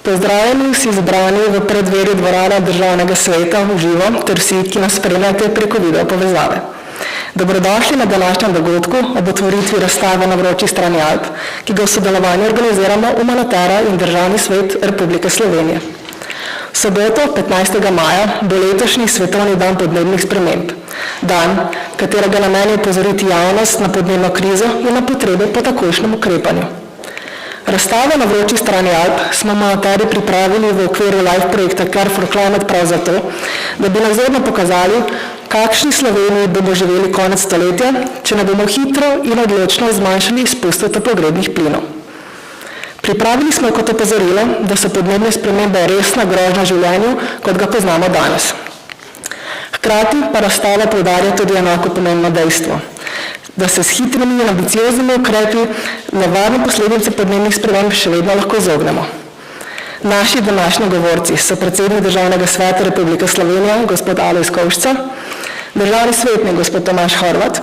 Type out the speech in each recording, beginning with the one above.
Pozdravljeni vsi zbrani v predveri dvorana Državnega sveta v živo ter vsi, ki nas spremljate preko video povezave. Dobrodošli na današnjem dogodku ob otvoritvi razstave Na vroči strani Alp, ki ga v sodelovanju organiziramo Umanotara in Državni svet Republike Slovenije. V soboto, 15. maja, bo letošnji svetovni dan podnebnih sprememb. Dan, katerega namen je opozoriti javnost na podnebno krizo in na potrebe po takojšnjem ukrepanju. Razstavo Na vroči strani Alp smo Umanotari pripravili v okviru live projekta Care for Climate prav zato, da bi nazorno pokazali, kakšni Sloveniji bomo živeli konec stoletja, če ne bomo hitro in odločno zmanjšali izpustov toplogrednih plinov. Pripravili smo kot opozorilo, da so podnebne spremembe resna grožnja življenju, kot ga poznamo danes. Hkrati pa razstava poudarja tudi enako pomembno dejstvo, da se s hitrimi in ambicioznimi ukrepi nevarne posledice podnebnih sprememb še vedno lahko izognemo. Naši današnji govorci so predsednik Državnega sveta Republike Slovenije, gospod Alojz Kovšca, državni svetnik, gospod Tomaž Horvat,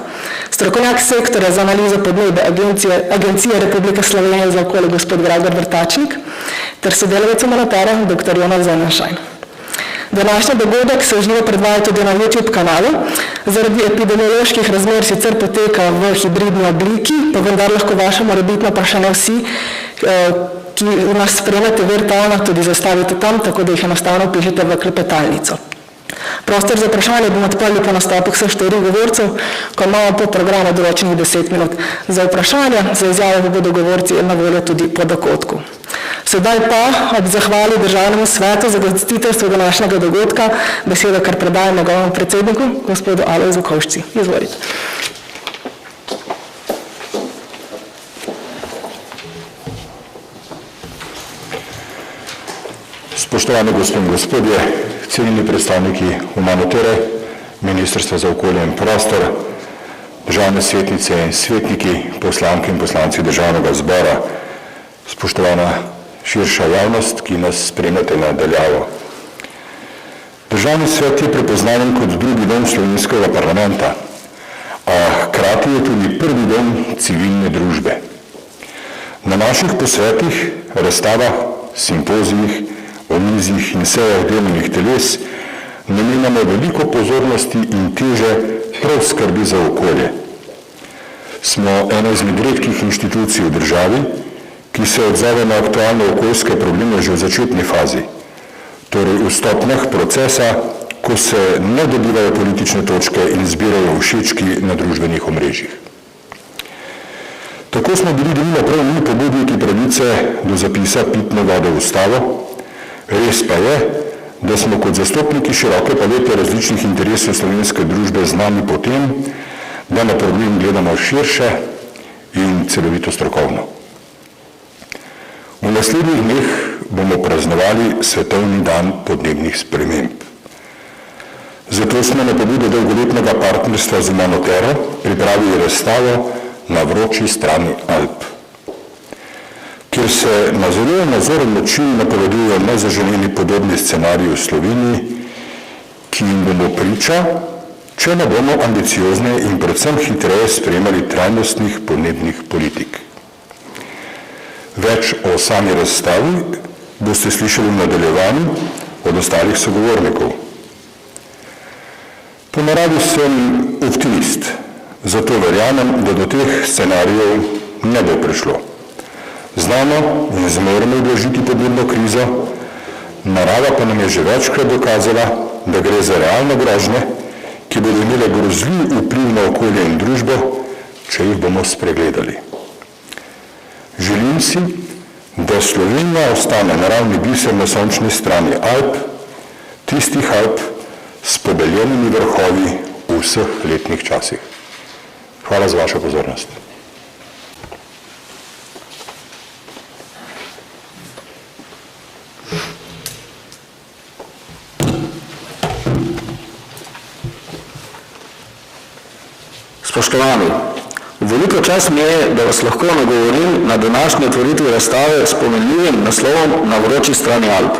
strokovnjak sektorja za analizo podnebja Agencije Republike Slovenije za okolje, gospod Gregor Vrtačnik, ter sodelavec Umanotara, dr. Jonas Sonnenschein. Današnji dogodek se uživo predvaja tudi na YouTube kanalu. Zaradi epidemioloških razmer sicer poteka v hibridni obliki, pa vendar lahko vaše morebitno vprašanje vsi, ki nas spremljate virtualno, tudi zastavite tam, tako da jih enostavno pišete v klepetalnico. Prostor za vprašanje bomo odprli po nastopu vseh 4 govorcev, ko imamo po programu določenih 10 minut za vprašanja, za izjave pa bodo govorci na voljo tudi po dogodku. Sedaj pa ob zahvali Državnemu svetu za gostiteljstvo današnjega dogodka besedo kar predajem njegovemu predsedniku, gospodu Alojzu Kovšci. Izvolite. Spoštovani gospod in gospodje, cenjeni predstavniki Umanotare, Ministrstva za okolje in prostor, državne svetnice in svetniki, poslanke in poslanci Državnega zbora, spoštovana širša javnost, ki nas spremljate na daljavo. Državni svet je prepoznaven kot drugi dom slovenskega parlamenta, a hkrati je tudi prvi dom civilne družbe. Na naših posvetih, razstavah, simpozijih, omizjih in sejah delovnih teles namenjamo veliko pozornosti in teže prav skrbi za okolje. Smo ena izmed redkih inštitucij v državi, ki se odzove na aktualne okoljske probleme že v začetni fazi, torej v stopnjah procesa, ko se ne dobivajo politične točke in zbirajo všečki na družbenih omrežjih. Tako smo bili denimo prav mi pobudniki pravice do zapisa pitne vode v ustavo. Res pa je, da smo kot zastopniki široke palete različnih interesov slovenske družbe znani po tem, da na problem gledamo širše in celovito strokovno. V naslednjih dneh bomo praznovali Svetovni dan podnebnih sprememb. Zato smo na pobudo dolgoletnega partnerstva z Umanotaro pripravili razstavo Na vroči strani Alp, kjer se na zelo nazoren način napovedujejo nezaželeni podobni scenariji v Sloveniji, ki jim bomo priča, če ne bomo ambiciozne in predvsem hitreje sprejemali trajnostnih podnebnih politik. Več o sami razstavi boste slišali v nadaljevanju od ostalih sogovornikov. Po naravi sem optimist, zato verjamem, da do teh scenarijev ne bo prišlo. Znamo in zmoremo ublažiti podnebno krizo, narava pa nam je že večkrat dokazala, da gre za realne grožnje, ki bodo imele grozljiv vpliv na okolje in družbo, če jih bomo spregledali. Želim si, da Slovenija ostane naravni biser na sončni strani Alp, tistih Alp s pobeljenimi vrhovi v vseh letnih časih. Hvala za vašo pozornost. Spoštovani, veliko čast mi je, da vas lahko nagovorim na današnji otvoritvi razstave s pomenljivim naslovom Na vroči strani Alp.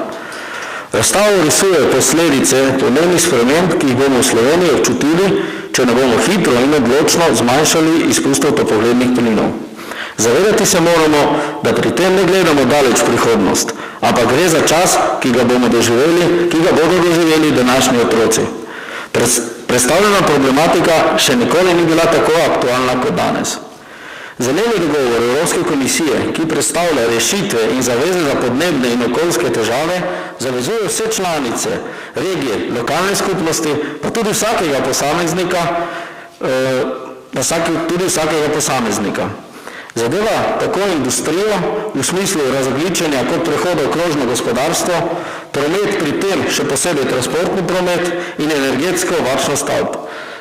Razstava risuje posledice podnebnih sprememb, ki jih bomo v Sloveniji občutili, če ne bomo hitro in odločno zmanjšali izpustov toplogrednih plinov. Zavedati se moramo, da pri tem ne gledamo daleč v prihodnost, ampak gre za čas, ki ga bodo doživeli današnji otroci. Predstavljena problematika še nikoli ni bila tako aktualna kot danes. Zeleni dogovor Evropske komisije, ki predstavlja rešitve in zaveze za podnebne in okoljske težave, zavezuje vse članice, regije, lokalne skupnosti, pa tudi vsakega posameznika. Zadeva tako industrijo v smislu razogljičenja kot prehoda v krožno gospodarstvo, promet pri tem še posebej transportni promet in energetsko varčnost stavb.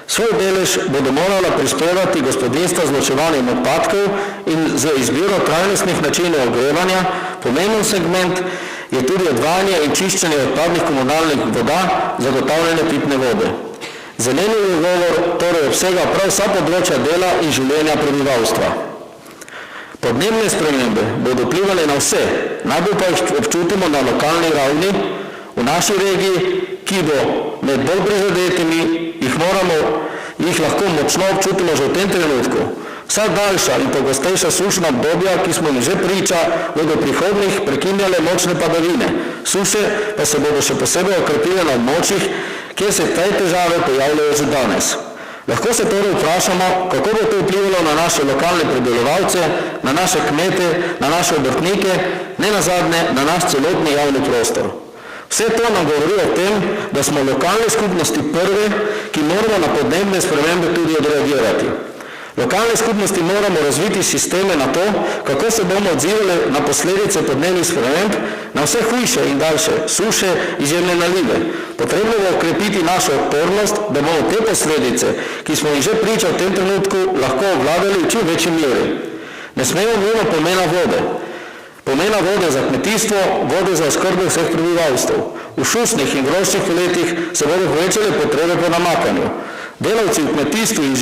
Svoj delež bodo morala prispevati gospodinjstva z ločevanjem odpadkov in z izbiro trajnostnih načinov ogrevanja. Pomemben segment je tudi odvajanje in čiščenje odpadnih komunalnih voda, zagotavljanje pitne vode. Zeleni dogovor torej obsega prav vsa področja dela in življenja prebivalstva. Podnebne spremembe bodo vplivali na vse, najbolj pa jih občutimo na lokalni ravni, v naši regiji, ki bo med bolj prizadetimi, jih lahko močno občutimo že v tem trenutku. Vsa daljša in pogostejša sušna obdobja, ki smo jim že priča, bodo prihodnjih prekinjale močne padavine. Suše pa se bodo še posebej okrepile na območjih, kjer se te težave pojavljajo že danes. Lahko se torej vprašamo, kako bo to vplivalo na naše lokalne predelovalce, na naše kmete, na naše obrtnike, ne nazadnje na naš celotni javni prostor. Vse to nam govori o tem, da smo lokalne skupnosti prve, ki moramo na podnebne spremembe tudi odreagirati. Lokalne skupnosti moramo razviti sisteme na to, kako se bomo odzivali na posledice podnebnih sprememb, na vse hujše in daljše suše, izjemne nalive. Potrebno bo okrepiti našo odpornost, da bomo te posledice, ki smo jih že priča v tem trenutku, lahko obvladali v čim večji meri. Ne smemo mimo pomena vode za kmetijstvo, vode za oskrbo vseh prebivalstev. V šustnih in vročih letih se bodo povečale potrebe po namakanju. Delavci v kmetijstvu in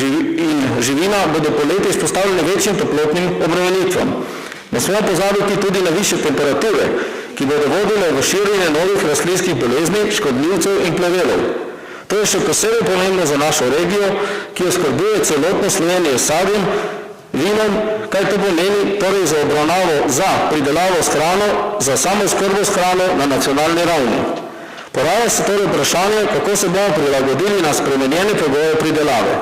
živina bodo poleti izpostavljeni večjim toplotnim obremenitvam. Ne smemo pozabiti tudi na više temperature, ki bodo vodile v širjenje novih rastlinskih bolezni, škodljivcev in plevelov. To je še posebej pomembno za našo regijo, ki oskrbuje celotno Slovenijo s sadjem, vinom, kaj to pomeni torej za obravnavo, za pridelavo s hrano, za samooskrbo s hrano na nacionalni ravni. Poraja se torej vprašanje, kako se bomo prilagodili na spremenjene pogoje pridelave.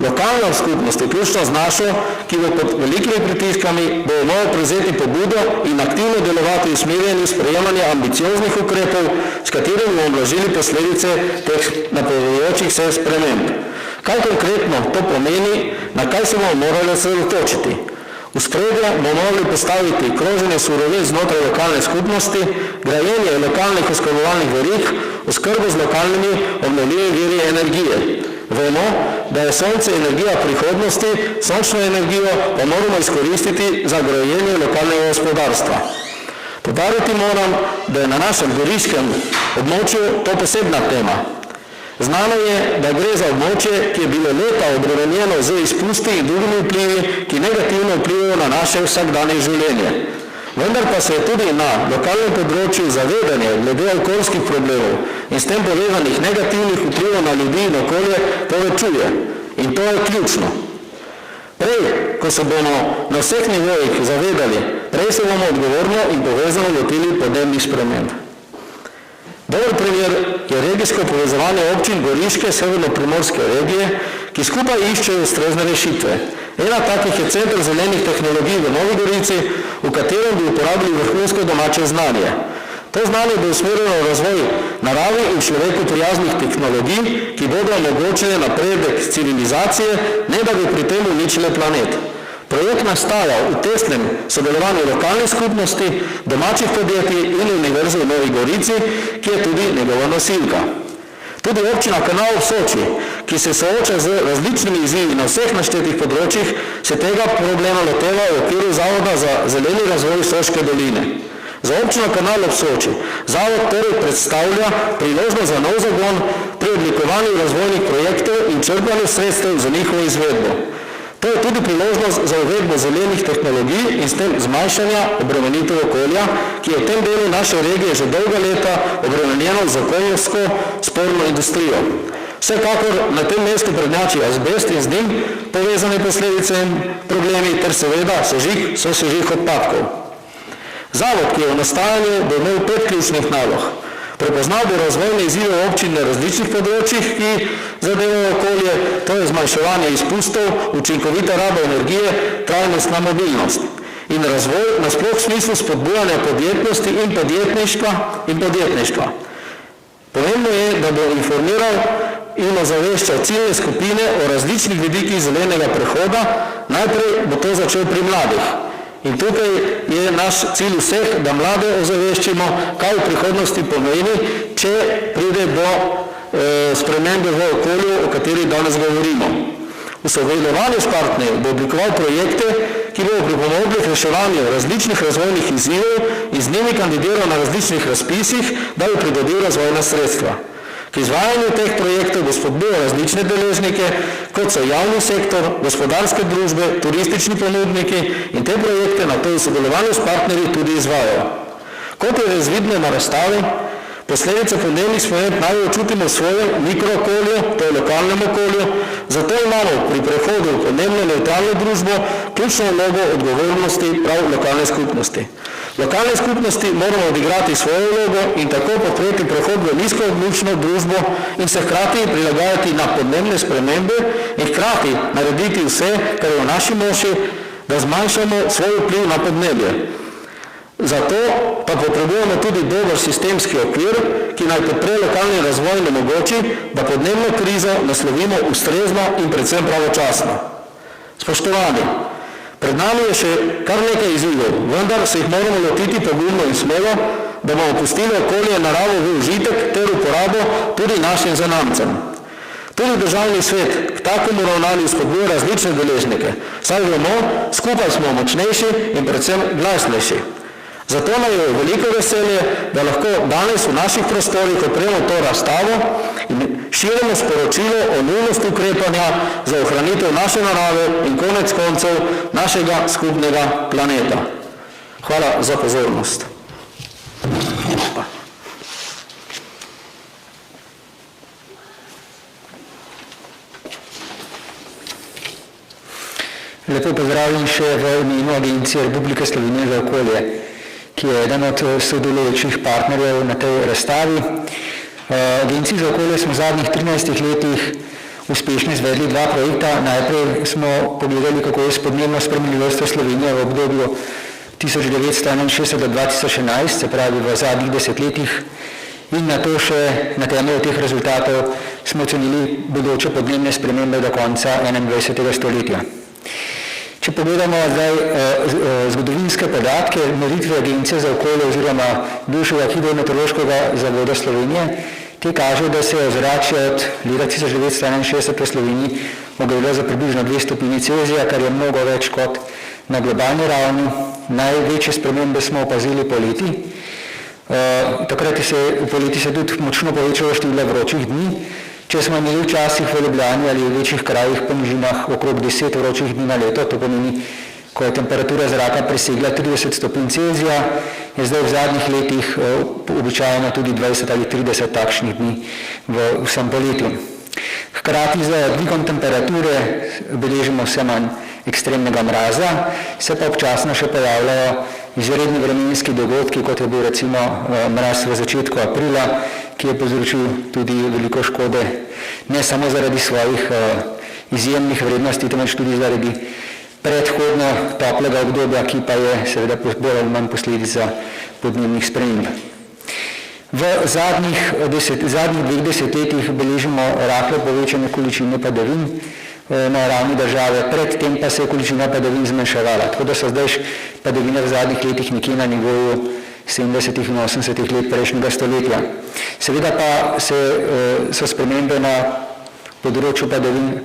Lokalna skupnost, vključno z našo, ki bo pod velikimi pritiskami, bo morala prevzeti pobudo in aktivno delovati v usmerjanju sprejemanja ambicioznih ukrepov, s katerimi bomo ublažili posledice teh napovedujočih se sprememb. Kaj konkretno to pomeni, na kaj se bomo morali osredotočiti? V spredje bomo morali postaviti kroženje surovin znotraj lokalne skupnosti, grajenje lokalnih oskrbovalnih verig, oskrbo z lokalnimi obnovljivimi viri energije. Vemo, da je sonce energija prihodnosti, sončno energijo pa moramo izkoristiti za grajenje lokalnega gospodarstva. Poudariti moram, da je na našem goriškem območju to posebna tema. Znano je, da gre za območje, ki je bilo leta obremenjeno z izpusti in drugimi vplivi, ki negativno vplivajo na naše vsakdanje življenje. Vendar pa se je tudi na lokalnem področju zavedanje glede okoljskih problemov in s tem povezanih negativnih vplivov na ljudi in okolje povečuje. In to je ključno. Prej, ko se bomo na vseh nivojih zavedali, prej se bomo odgovorno in povezano lotili podnebnih sprememb. Dober primer je regijsko povezovanje občin Goriške severno-primorske regije, ki skupaj iščejo ustrezne rešitve. Ena takih je Center zelenih tehnologij v Novi Gorici, v katerem bi uporabili vrhunsko domače znanje. To znanje bo usmerjeno v razvoj naravi in človeku prijaznih tehnologij, ki bodo omogočile napredek civilizacije, ne da bi pri tem uničile planet. Projekt nastaja v tesnem sodelovanju lokalnih skupnosti, domačih podjetij in Univerze v Novi Gorici, ki je tudi njegova nosilka. Tudi občina Kanal ob Soči, ki se sooča z različnimi izzivi na vseh naštetih področjih, se tega problema loteva v okviru Zavoda za zeleni razvoj Soške doline. Za občino Kanal ob Soči zavod torej predstavlja priložnost za nov zagon pri oblikovanju razvojnih projektov in črpanju sredstev za njihovo izvedbo. To je tudi priložnost za uvedbo zelenih tehnologij in s tem zmanjšanja obremenitev okolja, ki je v tem delu naše regije že dolga leta obremenjeno z okoljsko sporno industrijo. Vsekakor na tem mestu prednjači azbest in z njim povezane posledice in problemi ter seveda sosežig odpadkov. Zavod, ki je v nastajanju, bo imel 5 ključnih nalog. Prepoznal bo razvojne izzive občin na različnih področjih, ki zadevajo okolje, to je zmanjševanje izpustov, učinkovita raba energije, trajnostna mobilnost in razvoj nasploh v smislu spodbujanja podjetnosti in podjetništva. Pomembno je, da bo informiral in ozaveščal ciljne skupine o različnih vidikih zelenega prehoda, najprej bo to začel pri mladih. In tukaj je naš cilj vseh, da mlade ozaveščimo, kaj v prihodnosti pomeni, če pride do spremembe v okolju, o kateri danes govorimo. V sodelovanju s partnerji bo oblikoval projekte, ki bodo pripomogli k reševanju različnih razvojnih izzivov in z njimi kandidiral na različnih razpisih, da bi pridobil razvojna sredstva. K izvajanju teh projektov bo spodbujal različne deležnike, kot so javni sektor, gospodarske družbe, turistični ponudniki in te projekte na to v sodelovanju s partnerji tudi izvajajo. Kot je razvidno na razstavi, posledice podnebnih sprememb najbolj čutimo v svojem mikrookolju, to je lokalnem okolju, zato imamo pri prehodu v podnebno nevtralno družbo ključno vlogo odgovornosti prav lokalne skupnosti. Lokalne skupnosti moramo odigrati svojo vlogo in tako podpreti prehod v nizkoogljično družbo in se hkrati prilagajati na podnebne spremembe in hkrati narediti vse, kar je v naši moči, da zmanjšamo svoj vpliv na podnebje. Zato pa potrebujemo tudi dober sistemski okvir, ki naj podpre lokalni razvoj in omogoči, da podnebno krizo naslovimo ustrezno in predvsem pravočasno. Spoštovani, pred nami je še kar nekaj izzivov, vendar se jih moramo lotiti pogumno in smelo, da bomo pustili okolje in naravo v užitek ter uporabo tudi našim zanamcem. Tudi državni svet k takemu ravnanju spodbuje različne deležnike, saj vemo, skupaj smo močnejši in predvsem glasnejši. Zato nam je veliko veselje, da lahko danes v naših prostorih odpremo to razstavo in širimo sporočilo o nujnosti ukrepanja za ohranitev naše narave in konec koncev našega skupnega planeta. Hvala za pozornost. Lepo pozdravljam še v imenu Agencije Republike Slovenije za okolje, ki je eden od sodelujočih partnerjev na tej razstavi. Agenciji za okolje smo v zadnjih 13 letih uspešno izvedli 2 projekta. Najprej smo pogledali, kako je s podnebno spremenljivostjo Slovenije v obdobju 1961 do 2011, se pravi v zadnjih 10 letih, in na to še na temelju teh rezultatov smo ocenili bodoče podnebne spremembe do konca 21. stoletja. Če pogledamo zdaj zgodovinske podatke, meritve Agencije za okolje oziroma bivšega Hidrometeorološkega zavoda Slovenije, te kažejo, da se je ozračje od leta 1961 v Sloveniji ogrelo za približno 2 stopinji Celzija, kar je mnogo več kot na globalni ravni. Največje spremembe smo opazili poleti. Takrat poleti se tudi močno povečalo število vročih dni. Če smo imeli včasih v Ljubljani ali v večjih krajih po nižinah okrog 10 vročih dni na leto, to pomeni, ko je temperatura zraka presegla 30 stopinj Celzija, je zdaj v zadnjih letih običajno tudi 20 ali 30 takšnih dni v vsem poletju. Hkrati z dvigom temperature beležimo vse manj ekstremnega mraza, se pa občasno še pojavljajo izredni vremenski dogodki, kot je bil recimo mraz v začetku aprila, ki je povzročil tudi veliko škode, ne samo zaradi svojih izjemnih vrednosti, temveč tudi zaradi predhodno toplega obdobja, ki pa je seveda bolj ali manj posledica podnebnih sprememb. V zadnjih 2 desetletjih beležimo rahle povečane količine padavin na ravni države, predtem pa se je količina padavin zmanjševala, tako da so zdaj padavine v zadnjih letih nekje na nivoju 70. in 80. let prejšnjega stoletja. Seveda pa so spremembe na področju padavin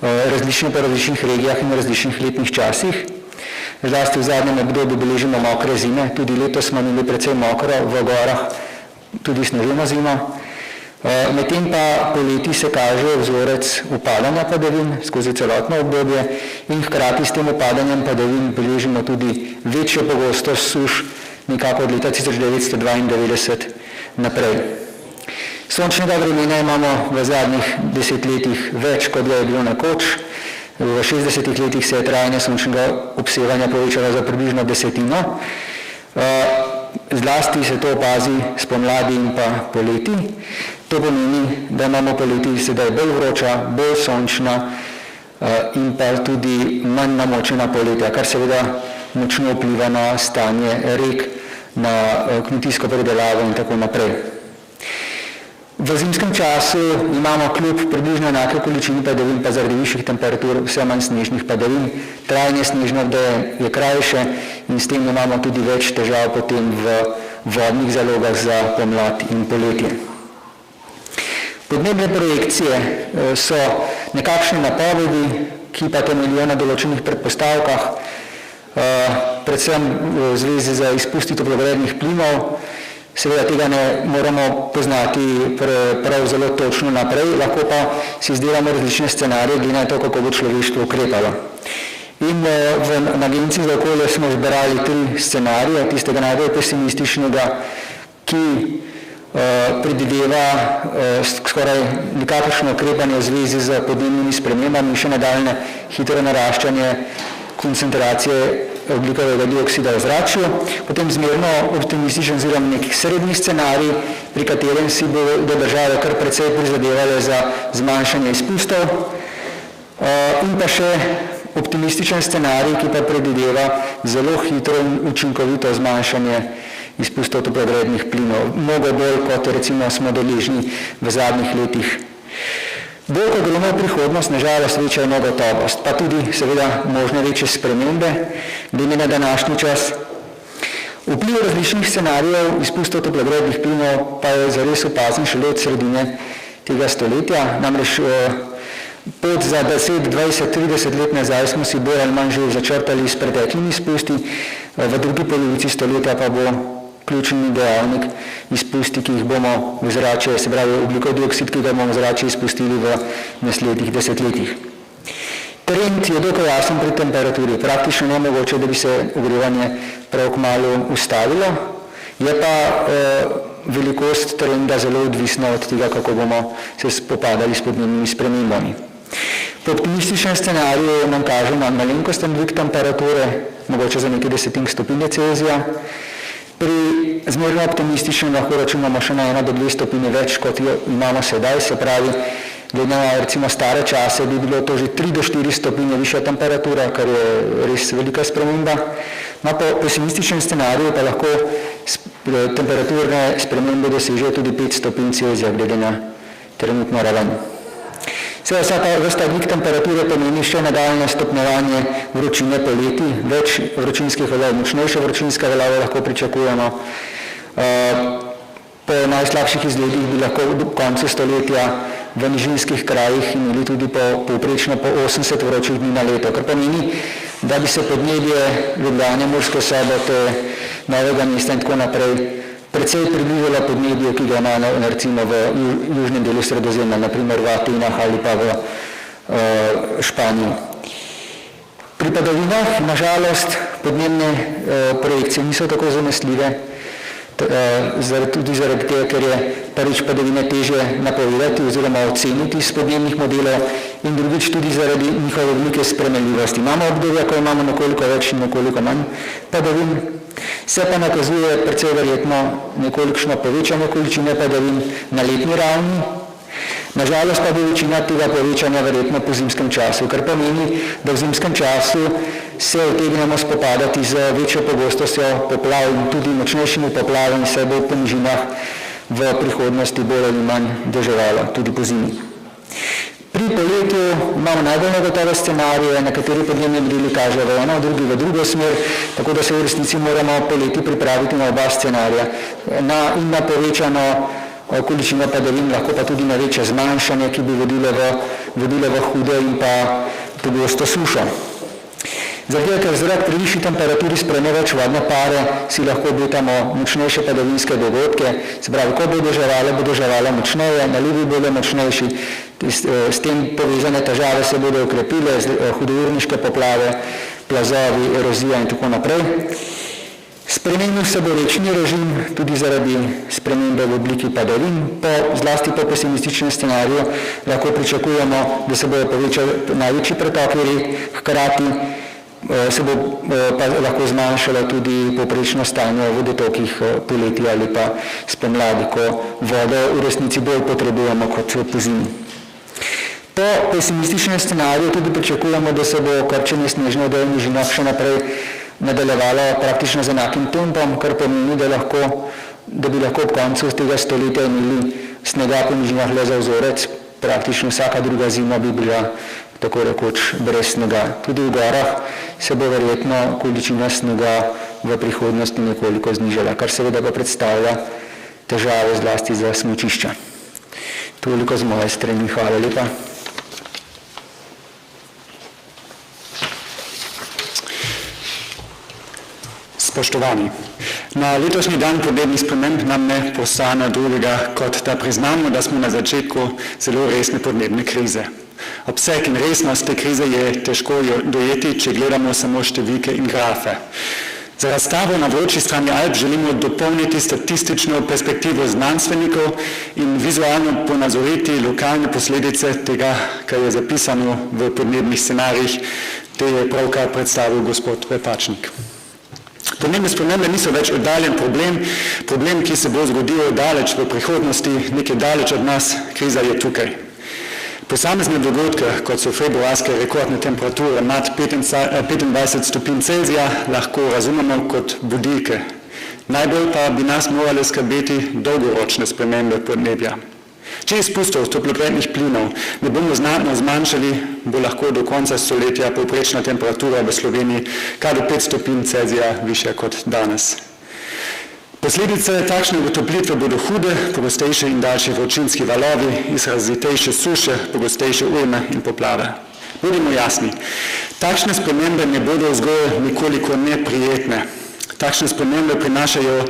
različne po različnih regijah in v različnih letnih časih. Zlasti v zadnjem obdobju beležimo mokre zime, tudi letos smo imeli precej mokro, v gorah tudi sneženo zimo. Medtem pa poleti se kaže vzorec upadanja padavin skozi celotno obdobje in hkrati s tem upadanjem padavin beležimo tudi večjo pogostost suš nekako od leta 1992 naprej. Sončnega vremena imamo v zadnjih desetletjih več, kot ga je bilo nekoč. V 60 letih se je trajanje sončnega obsevanja povečalo za približno 10. Zlasti se to opazi spomladi in pa poleti. To pomeni, da imamo poleti sedaj bolj vroča, bolj sončna in pa tudi manj namočena poletja, kar seveda močno vpliva na stanje rek, na kmetijsko predelavo in tako naprej. V zimskem času imamo kljub približno enake količini padavin, pa zaradi višjih temperatur vse manj snežnih padavin. Trajanje snežne obdobje je krajše in s tem imamo tudi več težav potem v vodnih zalogah za pomlad in poletje. Podnebne projekcije so nekakšne napovedi, ki pa temeljijo na določenih predpostavkah, predvsem v zvezi z izpusti toplogrednih plinov. Seveda tega ne moramo poznati prav zelo točno naprej, lahko pa si izdelamo različne scenarije, glede na to, kako bo človeštvo ukrepalo. In na Agenciji za okolje smo zbrali 3 scenarije, tistega najbolj pesimističnega, ki predvideva skoraj nikakršno ukrepanje v zvezi z podnebnimi spremembami, še nadaljne hitro naraščanje koncentracije ogljikovega dioksida v zraku, potem zmerno optimističen oziroma nek srednji scenarij, pri katerem si bodo države kar precej prizadevale za zmanjšanje izpustov, in pa še optimističen scenarij, ki pa predvideva zelo hitro in učinkovito zmanjšanje izpustov toplogrednih plinov, mnogo bolj kot recimo smo deležni v zadnjih letih. Bolj, ko gremo v prihodnost, nažalost večja je negotovost, pa tudi seveda možne večje spremembe, glede na današnji čas. Vpliv različnih scenarijev izpustov toplogrednih plinov pa je zares opazen šele od sredine tega stoletja, namreč pot za 10, 20, 30 let nazaj smo si bolj ali manj že začrtali s preteklimi izpusti, v drugi polovici stoletja pa bo ključni dejavnik izpusti, ki jih bomo v zrače, se pravi ogljikov dioksid, ki ga bomo v zrače izpustili v naslednjih desetletjih. Trend je dokaj jasen pri temperaturi, praktično nemogoče, da bi se ogrevanje prav kmalu ustavilo, je pa velikost trenda zelo odvisna od tega, kako bomo se spopadali s podnebnimi spremembami. Po optimističnem scenariju nam kaže na malenkosten dvig temperature, mogoče za nekaj desetink stopinje Celzija. Pri zmerno optimističnem lahko računamo še na 1 do 2 stopinje več, kot jo imamo sedaj, se pravi, glede na recimo stare čase bi bilo to že 3 do 4 stopinje višja temperatura, kar je res velika sprememba. No, po pesimističnem scenariju pa lahko temperaturne spremembe dosežejo tudi 5 stopinj Celzija, glede na trenutno raven. Seveda vsa ta vrsta dvig temperature pomeni še nadaljnje stopnjevanje vročine poleti, več vročinskih valov, močnejše vročinske valove lahko pričakujemo. Po najslabših izgledih bi lahko do konca stoletja v nižinskih krajih imeli tudi povprečno po 80 vročih dni na leto, kar pomeni, da bi se podnebje Ljubljane, Murske Sobote, Novega mesta in tako naprej precej približalo podnebje, ki ga ima recimo v južnem delu Sredozemlja, naprimer v Atenah ali pa v Španiji. Pri padavinah, nažalost, podnebne projekcije niso tako zanesljive, tudi zaradi tega, ker je prvič padavine težje napovedati oziroma oceniti iz podnebnih modelov in drugič tudi zaradi njihove velike spremenljivosti. Imamo obdobja, ko imamo nekoliko več in nekoliko manj padavin, se pa nakazuje precej verjetno nekolikšno povečanje količine padavin na letni ravni. Nažalost pa bo večina tega povečanja verjetno po zimskem času, kar pomeni, da v zimskem času se utegnemo spopadati z večjo pogostostjo poplav in tudi močnejšimi poplavami, saj bo po nižinah v prihodnosti bolj ali manj deževalo, tudi po zimi. Pri poletju imamo najbolj negotove scenarije, nekateri podnebni modeli kažejo v eno, drugi v drugo smer, tako da se v resnici moramo poleti pripraviti na oba scenarija. In na povečano količino padavin, lahko pa tudi na večje zmanjšanje, ki bi vodile v hude in pa pogosto sušo. Zato, ker zrak pri višji temperaturi sprejme več vodne pare, si lahko obetamo močnejše padavinske dogodke, se pravi, ko bo deževalo močneje, nalivi bodo močnejši, s tem povezane težave se bodo okrepile, hudourniške poplave, plazovi, erozija in tako naprej. Spremenil se bo rečni režim tudi zaradi spremembe v obliki padavin. Zlasti po pesimističnem scenariju lahko pričakujemo, da se bodo povečali največji pretoki rek, hkrati se bo pa lahko zmanjšalo tudi povprečno stanje v vodotokih poleti ali pa spomladi, ko vodo v resnici bolj potrebujemo kot pozimi. Po pesimističnem scenariju tudi pričakujemo, da se bo krčenje snežne odeje v nižinah še naprej nadaljevalo praktično z enakim tempom, kar pomeni, da bi lahko ob koncu tega stoletja imeli snega po nižinah le za vzorec, praktično vsaka druga zima bi bila tako rekoč brez snega. Tudi v gorah se bo verjetno količina snega v prihodnosti nekoliko znižala, kar seveda pa predstavlja težave zlasti za smučišča. Toliko z moje strani, hvala lepa. Spoštovani, na letošnji dan podnebnih sprememb nam ne preostane drugega, kot da priznamo, da smo na začetku zelo resne podnebne krize. Obseg in resnost te krize je težko dojeti, če gledamo samo številke in grafe. Za razstavo na vroči strani Alp želimo dopolniti statistično perspektivo znanstvenikov in vizualno ponazoriti lokalne posledice tega, kar je zapisano v podnebnih scenarijih, te je pravkar predstavil gospod Repačnik. Podnebne spremembe niso več oddaljen problem, ki se bo zgodil daleč v prihodnosti, nekaj daleč od nas, kriza je tukaj. Posamezne dogodke, kot so februarske rekordne temperature nad 25 stopinj Celzija, lahko razumemo kot budilke. Najbolj pa bi nas morale skrbeti dolgoročne spremembe podnebja. Če izpustov toplogrednih plinov ne bomo znatno zmanjšali, bo lahko do konca stoletja povprečna temperatura v Sloveniji kar do 5 stopinj Celzija višja kot danes. Posledice takšne utoplitve bodo hude, pogostejše in daljši vročinski valovi, izrazitejše suše, pogostejše ujme in poplave. Budimo jasni, takšne spremembe ne bodo zgolj nekoliko neprijetne. Takšne spremembe prinašajo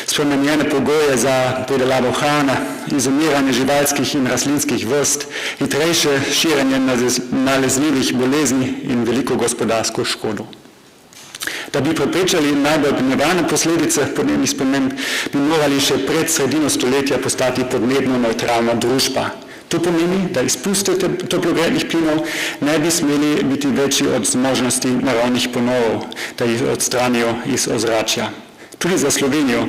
spremenjene pogoje za pridelavo hrane, izumiranje živalskih in rastlinskih vrst, hitrejše širjenje nalezljivih bolezni in veliko gospodarsko škodo. Da bi preprečili najbolj nevarne posledice podnebnih sprememb, bi morali še pred sredino stoletja postati podnebno nevtralna družba. To pomeni, da izpuste toplogrednih plinov ne bi smeli biti večji od zmožnosti naravnih ponorov, da jih odstranijo iz ozračja. Tudi za Slovenijo,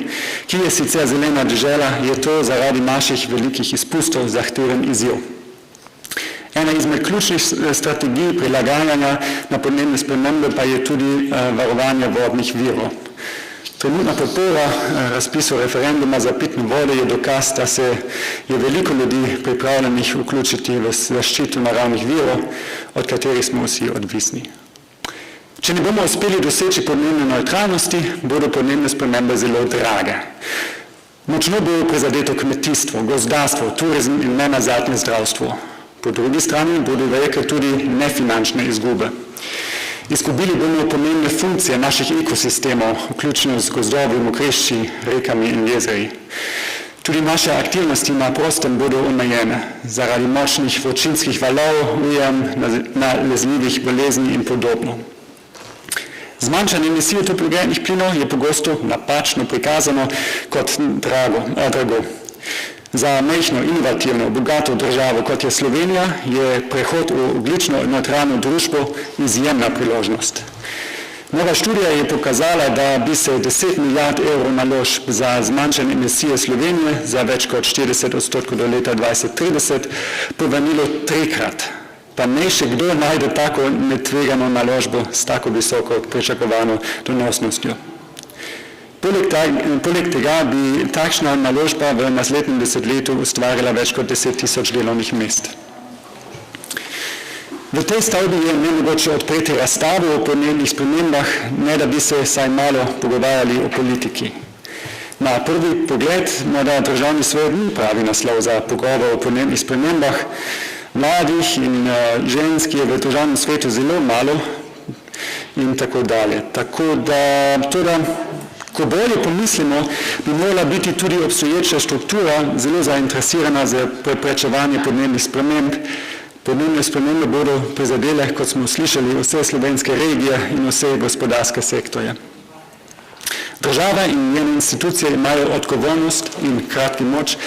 ki je sicer zelena dežela, je to zaradi naših velikih izpustov zahteven izziv. Ena izmed ključnih strategij prilagajanja na podnebne spremembe pa je tudi varovanje vodnih virov. Trenutna podpora razpisu referenduma za pitno vodo je dokaz, da se je veliko ljudi pripravljenih vključiti v zaščito naravnih virov, od katerih smo vsi odvisni. Če ne bomo uspeli doseči podnebne nevtralnosti, bodo podnebne spremembe zelo drage. Močno bo prizadeto kmetijstvo, gozdarstvo, turizem in nenazadnje zdravstvo. Po drugi strani bodo velike tudi nefinančne izgube. Izgubili bomo pomembne funkcije naših ekosistemov, vključno z gozdovi, mokrešči, rekami in jezeri. Tudi naše aktivnosti na prostem bodo omejene zaradi močnih vročinskih valov, ujem, nalezljivih bolezni in podobno. Zmanjšanje emisije toplogrednih plinov je pogosto napačno prikazano kot drago. Za majhno, inovativno, bogato državo, kot je Slovenija, je prehod v ogljično nevtralno družbo izjemna priložnost. Nova študija je pokazala, da bi se 10 milijard evrov naložb za zmanjšanje emisije Slovenije za več kot 40% do leta 2030 povrnilo 3-krat. Pa ne še kdo najde tako netvegano naložbo s tako visoko pričakovano donosnostjo. Poleg tega bi takšna naložba v naslednjem desetletju ustvarila več kot 10 000 delovnih mest. V tej stavbi je nemogoče odpreti razstavo o podnebnih spremembah, ne da bi se vsaj malo pogovarjali o politiki. Na prvi pogled morda Državni svet ni pravi naslov za pogovor o podnebnih spremembah. Mladih in žensk je v Državnem svetu zelo malo in tako dalje. Tako da ko bolje pomislimo, bi morala biti tudi obstoječa struktura zelo zainteresirana za preprečevanje podnebnih sprememb. Podnebne spremembe bodo prizadele, kot smo slišali, vse slovenske regije in vse gospodarske sektorje. Država in njene institucije imajo odgovornost in hkrati moč,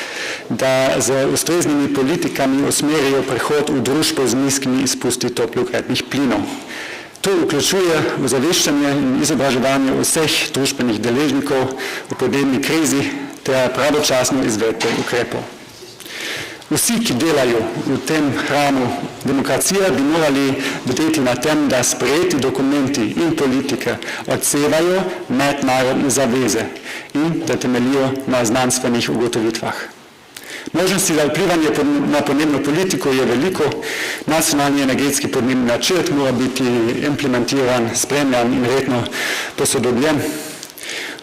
da z ustreznimi politikami usmerijo prehod v družbo z nizkimi izpusti toplogrednih plinov. To vključuje ozaveščanje in izobraževanje vseh družbenih deležnikov v podnebni krizi ter pravočasno izvedbo ukrepov. Vsi, ki delajo v tem hramu demokracije, bi morali bdeti na tem, da sprejeti dokumenti in politike odsevajo mednarodne zaveze in da temeljijo na znanstvenih ugotovitvah. Možnosti za vplivanje na podnebno politiko je veliko. Nacionalni energetski podnebni načrt mora biti implementiran, spremljan in redno posodobljen.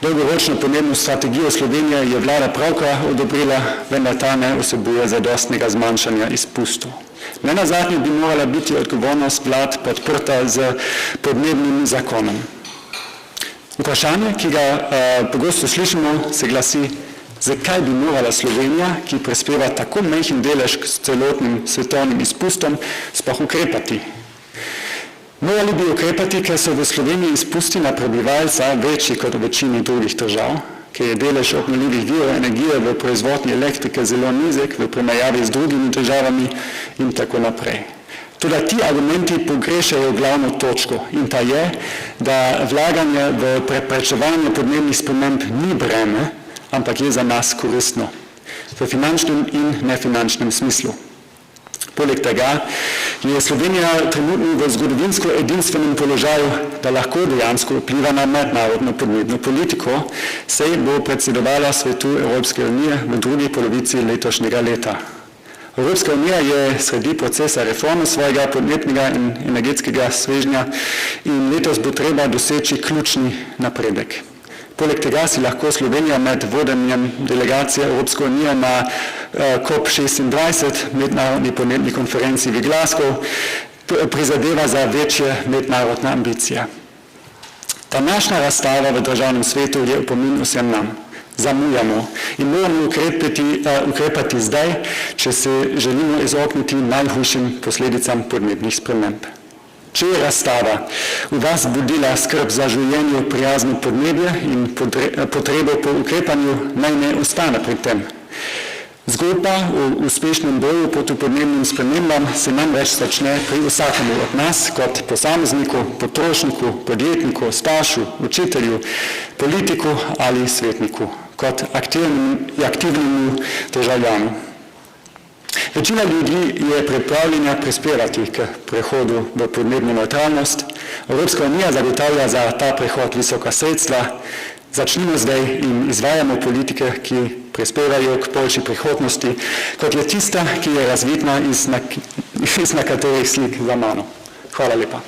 Dolgoročno podnebno strategijo Slovenije je vlada pravkar odobrila, vendar ta ne vsebuje zadostnega zmanjšanja izpustov. Nenazadnje bi morala biti odgovornost vlad podprta z podnebnim zakonom. Vprašanje, ki ga pogosto slišimo, se glasi, zakaj bi morala Slovenija, ki prispeva tako majhen delež k celotnim svetovnim izpustom, sploh ukrepati? Morali bi ukrepati, ker so v Sloveniji izpusti na prebivalca večji kot v večini drugih držav, ker je delež obnovljivih virov energije v proizvodnji elektrike zelo nizek v primerjavi z drugimi državami in tako naprej. Tudi ti argumenti pogrešajo glavno točko in ta je, da vlaganje v preprečevanje podnebnih sprememb ni breme, ampak je za nas koristno v finančnem in nefinančnem smislu. Poleg tega je Slovenija trenutno v zgodovinsko edinstvenem položaju, da lahko dejansko vpliva na mednarodno podnebno politiko, saj bo predsedovala svetu Evropske unije v drugi polovici letošnjega leta. Evropska unija je sredi procesa reforme svojega podnebnega in energetskega svežnja in letos bo treba doseči ključni napredek. Poleg tega si lahko Slovenija med vodenjem delegacije Evropske unije na COP26, mednarodni podnebni konferenci v Glasgow, prizadeva za večje mednarodne ambicije. Današnja razstava v državnem svetu je opomin vsem nam. Zamujamo in moramo ukrepati zdaj, če se želimo izogniti najhujšim posledicam podnebnih sprememb. Če je razstava v vas budila skrb za življenje prijazno podnebje in potrebo po ukrepanju, naj ne ostane pri tem. Zgodba o uspešnem boju proti podnebnim spremembam se namreč začne pri vsakemu od nas kot posamezniku, potrošniku, podjetniku, staršu, učitelju, politiku ali svetniku, kot aktivnemu državljanu. Večina ljudi je pripravljena prispevati k prehodu v podnebno nevtralnost. Evropska unija zagotavlja za ta prehod visoka sredstva. Začnimo zdaj in izvajamo politike, ki prispevajo k boljši prihodnosti, kot je tista, ki je razvidna iz nekaterih slik za mano. Hvala lepa.